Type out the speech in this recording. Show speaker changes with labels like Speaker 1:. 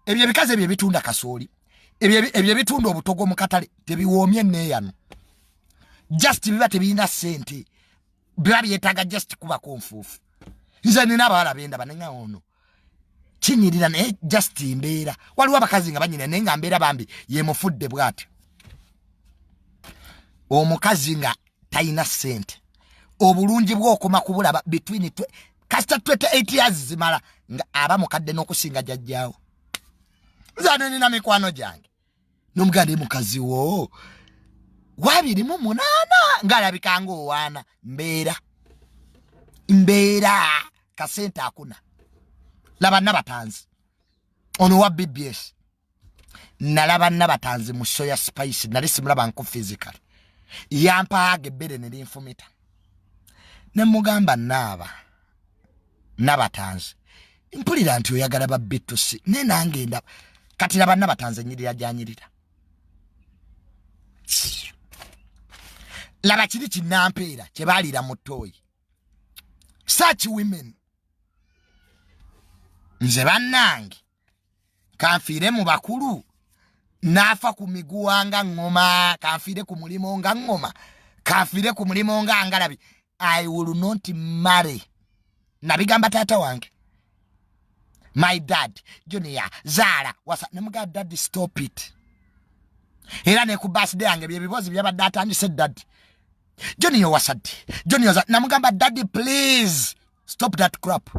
Speaker 1: ebyo bikaze ebyo bitunda kasooli ebyo bitunda obutogo mu katale tebiwoomye neeyano just biba tebirina sente biba byetaaga just kuba konfuufu nze nina abawala benda banenga ono kinyirira naye just mbeera waliwo abakazi nga banyina naye nga mbeera bambi yemufudde bw'ati omukazi nga tayina sente obulungi bw'okoma kubulaba between kasita 28 years zimala nga aba mukadde n'okusinga jjajjaawo nze nina mikwano gyange n'omugande mukazi wo 28 ng'alabika ng'owaana mbeera kasente akuna laba nabatanzi ono wa BBS nalaba nabatanzi mu soya spice nali simulaba nko physical yampaaga ebbere ne linfumita ne mugamba nabatanzi mpulira nti oyagala babbitusi ne nange ndaba kati laba nabatanzi nyirira janyirira laba kiri kinampeera kye baalira mu ttooyi such women nze bannange kanfiire mu bakulu naafa ku miguwa nga ngoma kanfiire ku mulimo nga ngoma kanfiire ku mulimo nga ngalabi I will not marry nabigamba taata wange my dad Junior Zara wasa namuga dad stop it era ne ku birthday yange bye bibozi byabadde atandise dad Junior wasadi Junior namugamba daddy please stop that crap